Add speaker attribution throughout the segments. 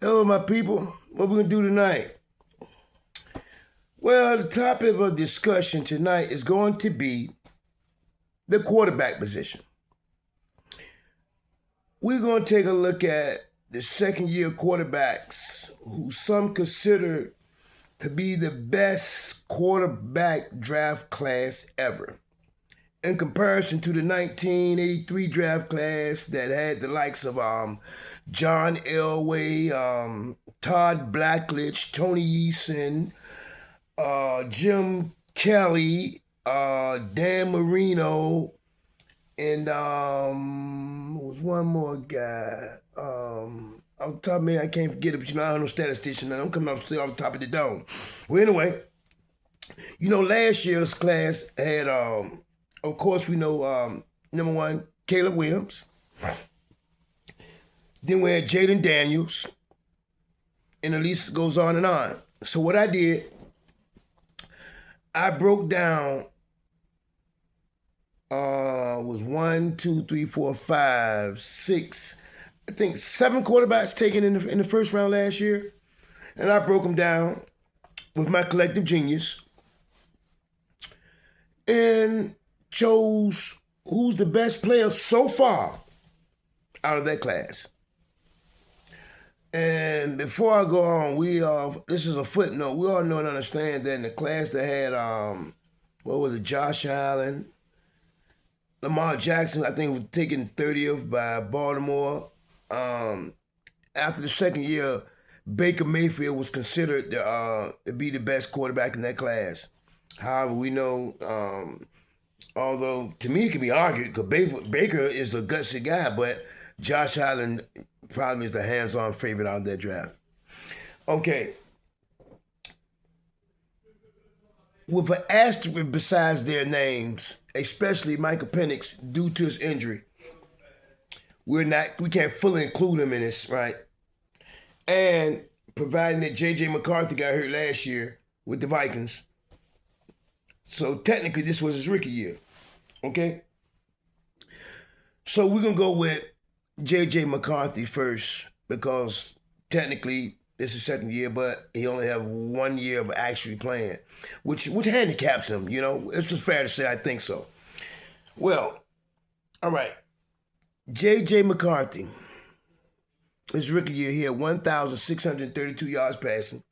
Speaker 1: Hello, my people. What we gonna do tonight? Well, the topic of discussion tonight is going to be the quarterback position. We're gonna take a look at the second-year quarterbacks who some consider to be the best quarterback draft class ever. In comparison to the 1983 draft class that had the likes of John Elway, Todd Blackledge, Tony Eason, Jim Kelly, Dan Marino, and was one more guy. Off the top of me, I can't forget it, but I'm no statistician. I'm coming off the top of the dome. Well, anyway, last year's class had, of course, we know number one, Caleb Williams. Then we had Jaden Daniels, and the list goes on and on. So what I did, I broke down was 1, 2, 3, 4, 5, 6, I think 7 quarterbacks taken in the first round last year, and I broke them down with my collective genius and chose who's the best player so far out of that class. And before I go on, this is a footnote. We all know and understand that in the class that had what was it, Josh Allen, Lamar Jackson, I think was taken 30th by Baltimore. After the second year, Baker Mayfield was considered to be the best quarterback in that class. However, we know, although to me it can be argued because Baker is a gutsy guy, but Josh Allen probably is the hands-on favorite out of that draft. Okay. With an asterisk besides their names, especially Michael Penix, due to his injury, we can't fully include him in this, right? And providing that J.J. McCarthy got hurt last year with the Vikings. So technically this was his rookie year. Okay? So we're going to go with J.J. McCarthy first because technically this is second year, but he only have 1 year of actually playing, which handicaps him, It's just fair to say I think so. Well, all right. J.J. McCarthy, his rookie year, he had 1,632 yards passing.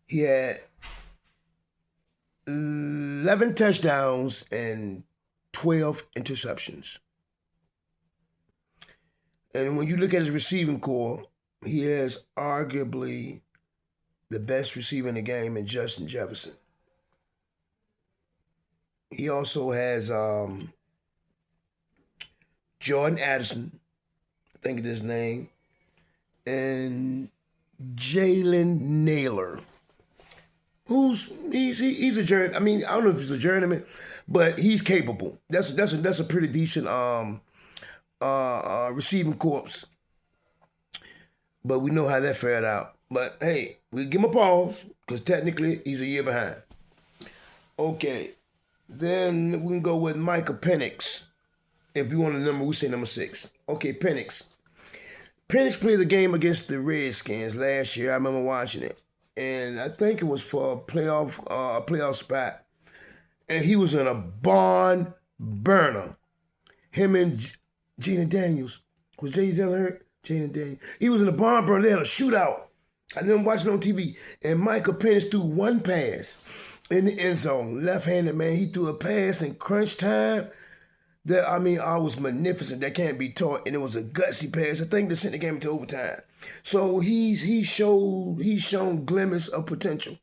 Speaker 1: He had 11 touchdowns and 12 interceptions. And when you look at his receiving core, he has arguably the best receiver in the game in Justin Jefferson. He also has Jordan Addison, I think of his name, and Jalen Nailor. He's a journeyman. I mean, I don't know if he's a journeyman, but he's capable. That's a pretty decent receiving corps. But we know how that fared out. But hey, we give him a pause because technically he's a year behind. Okay, then we can go with Michael Penix. If you want a number, we say number 6. Okay, Penix. Penix played the game against the Redskins last year. I remember watching it, and I think it was for a playoff spot. And he was in a barn burner. Him and Jaden Daniels. Was Jaden Daniels hurt? Jaden Daniels. He was in a barn burner. They had a shootout. I didn't watch it on TV. And Michael Penix threw one pass in the end zone. Left-handed, man. He threw a pass in crunch time. I was magnificent. That can't be taught. And it was a gutsy pass. I think they sent the game into overtime. So he's shown glimmers of potential.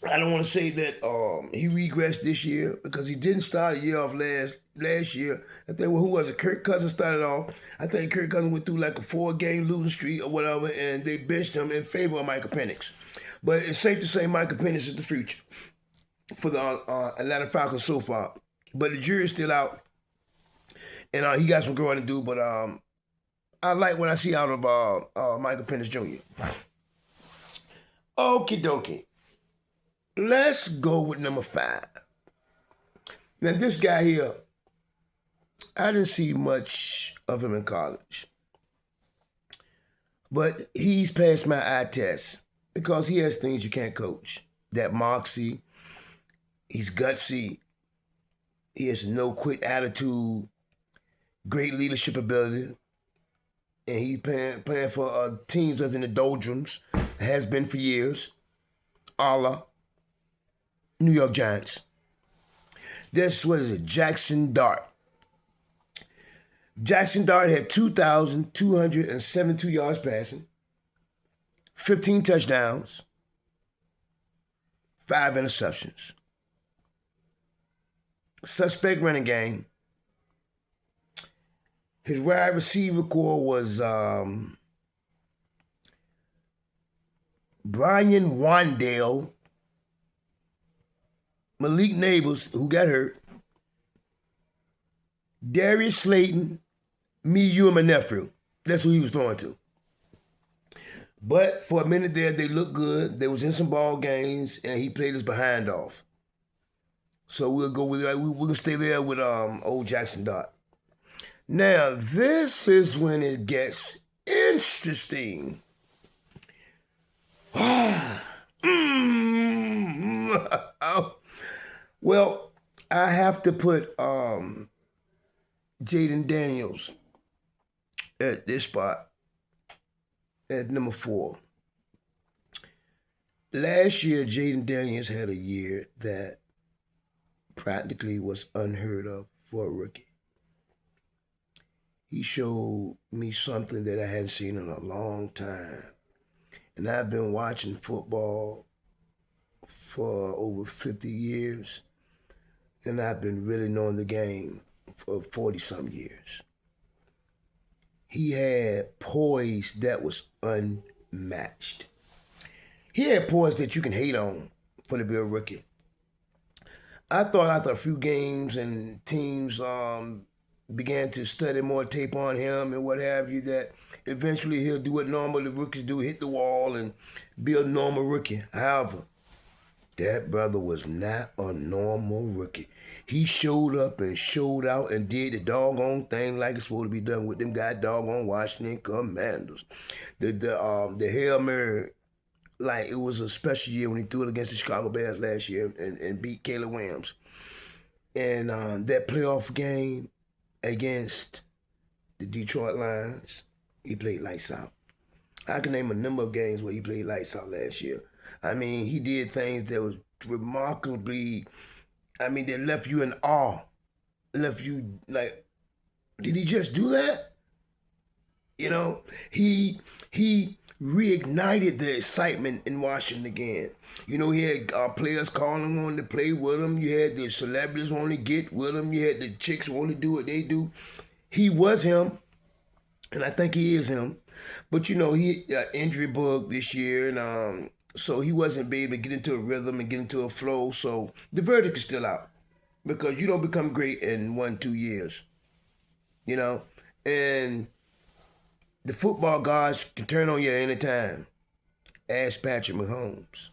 Speaker 1: I don't want to say that he regressed this year because he didn't start a year off last year. I think, who was it? Kirk Cousins started off. I think Kirk Cousins went through like a 4-game losing streak or whatever, and they benched him in favor of Michael Penix. But it's safe to say Michael Penix is the future for the Atlanta Falcons so far. But the jury's still out, and he got some growing to do. But I like what I see out of Michael Penix Jr. Okie dokie. Let's go with number 5. Now, this guy here, I didn't see much of him in college. But he's passed my eye test because he has things you can't coach. That moxie, he's gutsy, he has no quit attitude, great leadership ability, and he's playing for teams that's in the doldrums, has been for years, a la New York Giants. This, what is it, Jackson Dart. Jackson Dart had 2,272 yards passing, 15 touchdowns, 5 interceptions. Suspect running game. His wide receiver core was Brian Wandale, Malik Neighbors, who got hurt, Darius Slayton, me, you, and my nephew. That's who he was throwing to. But for a minute there, they looked good. They was in some ball games, and he played his behind off. So we'll go with it. We'll stay there with old Jackson Dart. Now, this is when it gets interesting. Well, I have to put Jayden Daniels at this spot at number 4. Last year, Jayden Daniels had a year that practically was unheard of for a rookie. He showed me something that I hadn't seen in a long time. And I've been watching football for over 50 years, and I've been really knowing the game for 40-some years. He had poise that was unmatched. He had poise that you can hate on for to be a rookie. I thought after a few games and teams began to study more tape on him and what have you, that eventually he'll do what normal the rookies do, hit the wall and be a normal rookie. However, that brother was not a normal rookie. He showed up and showed out and did the doggone thing like it's supposed to be done with them guys doggone Washington Commanders. The Hail Mary, like it was a special year when he threw it against the Chicago Bears last year and beat Caleb Williams. And that playoff game against the Detroit Lions, he played lights out. I can name a number of games where he played lights out last year. I mean, he did things that was remarkably, that left you in awe. Left you like, did he just do that? You know, he reignited the excitement in Washington again. You know, he had players calling on to play with him. You had the celebrities want to get with him. You had the chicks want to do what they do. He was him, and I think he is him. But, you know, he injury bug this year, and so he wasn't able to get into a rhythm and get into a flow. So the verdict is still out because you don't become great in 1-2 years, you know. And the football gods can turn on you at any time. Ask Patrick Mahomes.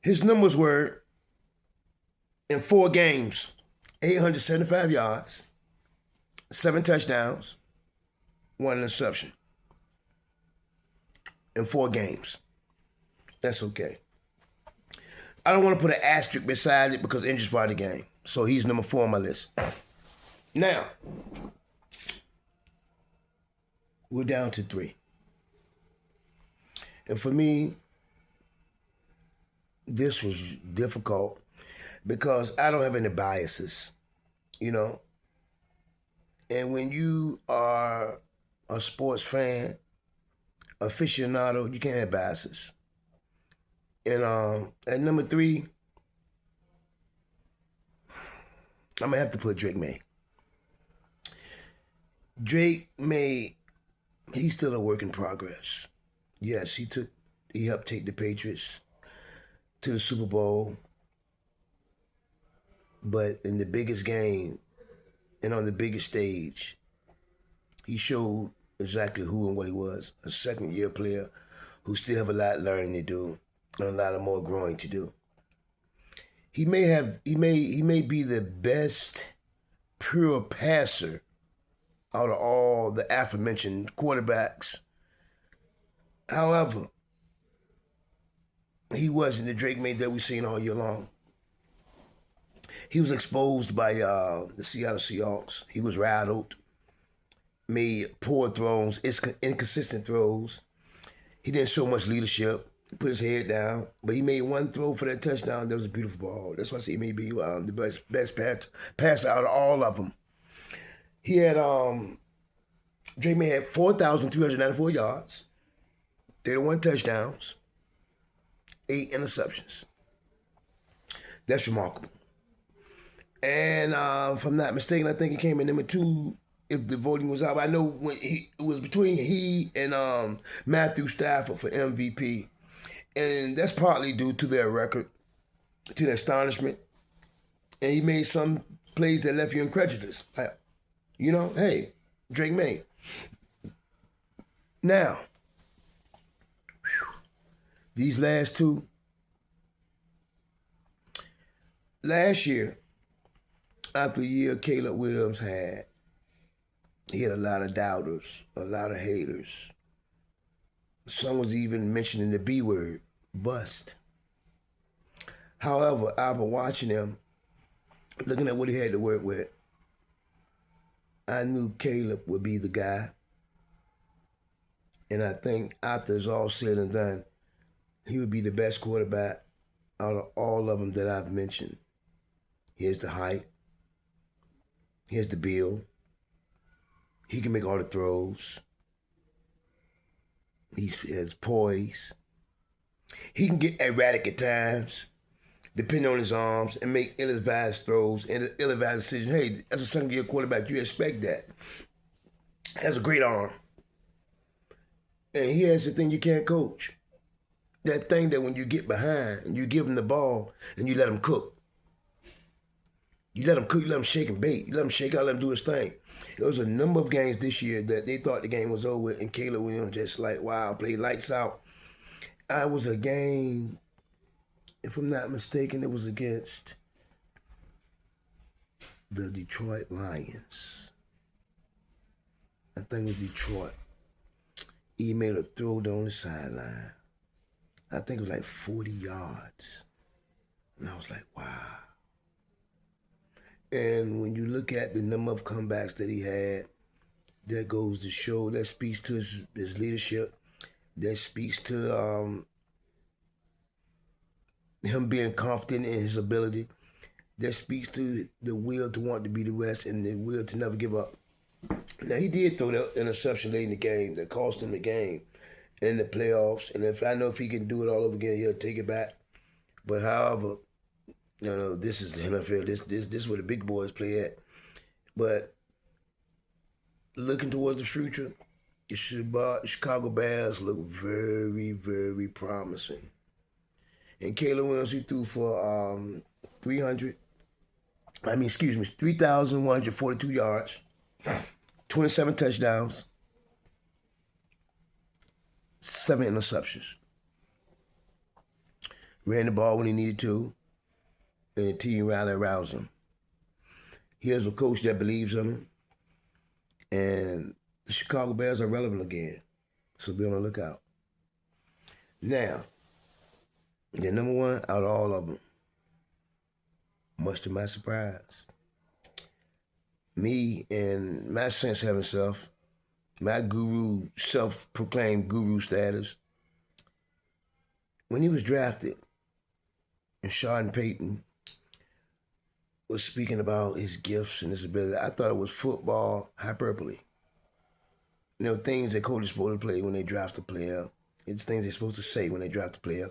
Speaker 1: His numbers were, in 4 games, 875 yards, 7 touchdowns, 1 interception. In 4 games. That's okay. I don't want to put an asterisk beside it because injuries part of the game. So he's number 4 on my list. Now, we're down to 3. And for me, this was difficult because I don't have any biases, you know. And when you are a sports fan, aficionado, you can't have biases. And at number 3, I'm gonna have to put Drake May. Drake May, he's still a work in progress. Yes, he helped take the Patriots to the Super Bowl, but in the biggest game and on the biggest stage, he showed exactly who and what he was. A second-year player who still have a lot learning to do and a lot of more growing to do. He may be the best pure passer out of all the aforementioned quarterbacks. However, he wasn't the Drake May that we've seen all year long. He was exposed by the Seattle Seahawks. He was rattled, made poor throws, inconsistent throws. He didn't show much leadership. He put his head down, but he made one throw for that touchdown. That was a beautiful ball. That's why I say he may be the best passer out of all of them. He had Drake May had 4,394 yards, 31 touchdowns, 8 interceptions. That's remarkable. And if I'm not mistaken, I think he came in number 2 if the voting was out. I know when it was between he and Matthew Stafford for MVP. And that's partly due to their record, to their astonishment. And he made some plays that left you incredulous. Hey, Drake May. Now, these last two. Last year, after the year Caleb Williams had, he had a lot of doubters, a lot of haters. Some was even mentioning the B word, bust. However, after watching him, looking at what he had to work with, I knew Caleb would be the guy. And I think after it's all said and done, he would be the best quarterback out of all of them that I've mentioned. Here's the height. Here's the build. He can make all the throws. He has poise. He can get erratic at times, depending on his arms, and make ill-advised throws and ill-advised decisions. Hey, as a second-year quarterback, you expect that. Has a great arm. And he has the thing you can't coach. That thing that when you get behind and you give him the ball and you let him cook. You let him cook, you let him shake and bake. You let him shake out, let him do his thing. There was a number of games this year that they thought the game was over and Caleb Williams just like, wow, played lights out. I was a game, if I'm not mistaken, it was against the Detroit Lions. I think it was Detroit. He made a throw down the sideline. I think it was like 40 yards. And I was like, wow. And when you look at the number of comebacks that he had, that goes to show, that speaks to his leadership. That speaks to him being confident in his ability. That speaks to the will to want to be the best and the will to never give up. Now, he did throw that interception late in the game that cost him the game in the playoffs. And if he can do it all over again, he'll take it back. But however, this is the NFL. This is where the big boys play at. But looking towards the future, the Chicago Bears look very, very promising. And Caleb Williams, he threw for 3,142 yards, 27 touchdowns, 7 interceptions. Ran the ball when he needed to, and the team rallied around him. Here's a coach that believes in him, and the Chicago Bears are relevant again, so be on the lookout. Now, they're number 1 out of all of them, much to my surprise. Me and my sense having self, my guru, self-proclaimed guru status, when he was drafted, and Sean Payton was speaking about his gifts and his ability, I thought it was football hyperbole. Things that coaches are supposed to play when they draft a player. It's things they're supposed to say when they draft a player.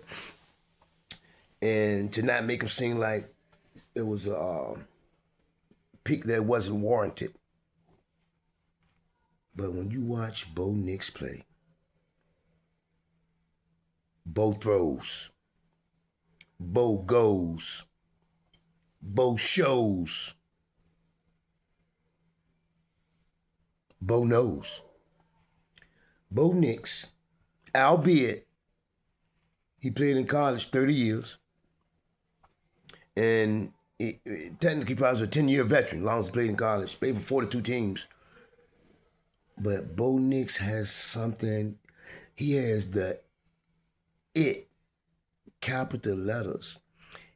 Speaker 1: And to not make him seem like it was a pick that wasn't warranted. But when you watch Bo Nix play, Bo throws, Bo goes, Bo shows, Bo knows. Bo Nix, albeit he played in college 30 years, and technically probably was a 10-year veteran, as long as he played in college, played for 42 teams. But Bo Nix has something. He has the it, capital letters.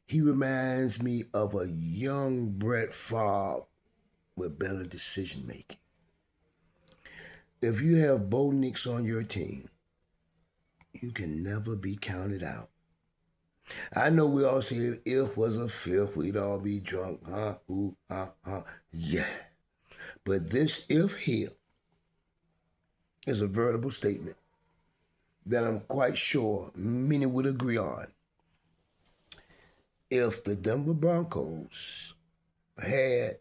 Speaker 1: He reminds me of a young Brett Favre with better decision making. If you have Bo Nix on your team, you can never be counted out. I know we all say if was a fifth, we'd all be drunk. Huh? Ooh, yeah. But this if here is a veritable statement that I'm quite sure many would agree on. If the Denver Broncos had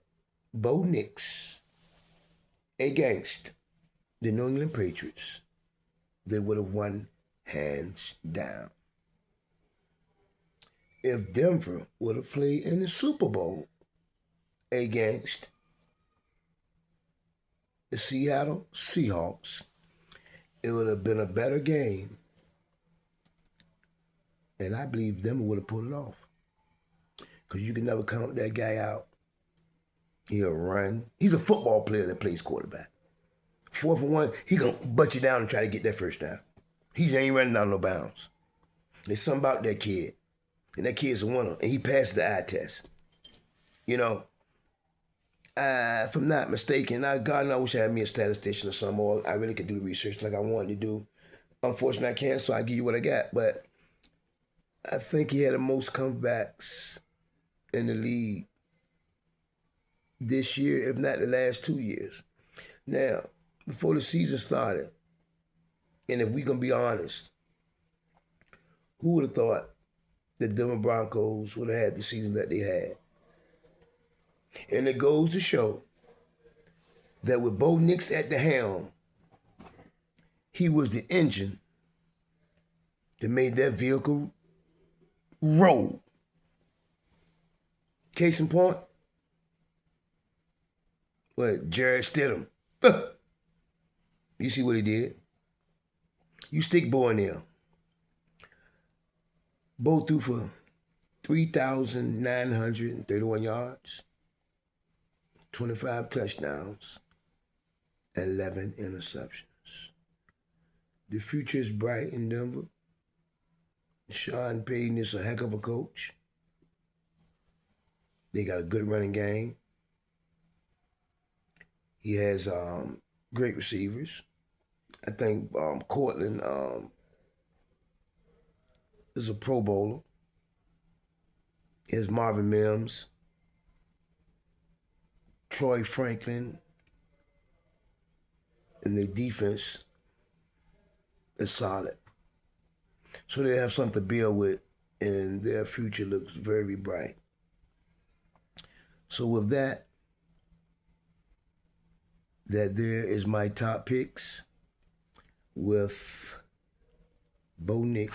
Speaker 1: Bo Nix against the New England Patriots, they would have won hands down. If Denver would have played in the Super Bowl against the Seattle Seahawks, it would have been a better game, and I believe Denver would have pulled it off. Because you can never count that guy out. He'll run. He's a football player that plays quarterback. 4 for 1, he gonna butt you down and try to get that first down. He ain't running out no bounds. There's something about that kid. And that kid's a winner. And he passed the eye test. You know, if I'm not mistaken, God knows I wish I had me a statistician or something, or I really could do the research like I wanted to do. Unfortunately, I can't, so I give you what I got. But I think he had the most comebacks in the league this year, if not the last 2 years. Now, before the season started, and if we're going to be honest, who would have thought the Denver Broncos would have had the season that they had? And it goes to show that with Bo Nix at the helm, he was the engine that made that vehicle roll. Case in point, Jarrett Stidham. You see what he did? You stick Bo in there. Bo threw for 3,931 yards, 25 touchdowns, 11 interceptions. The future is bright in Denver. Sean Payton is a heck of a coach. They got a good running game. He has great receivers. I think Cortland is a Pro Bowler. He has Marvin Mims, Troy Franklin, and their defense is solid. So they have something to build with, and their future looks very bright. So with that there is my top picks with Bo Nix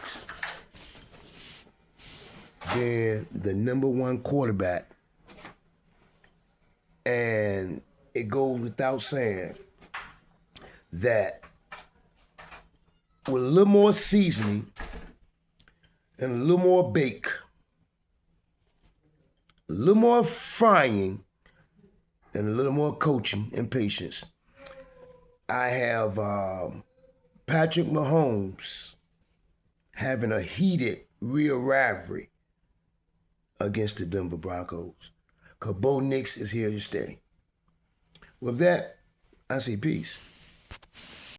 Speaker 1: being the number one quarterback. And it goes without saying that with a little more seasoning and a little more bake, a little more frying, and a little more coaching and patience, I have Patrick Mahomes having a heated real rivalry against the Denver Broncos. Because Bo Nix is here to stay. With that, I say peace.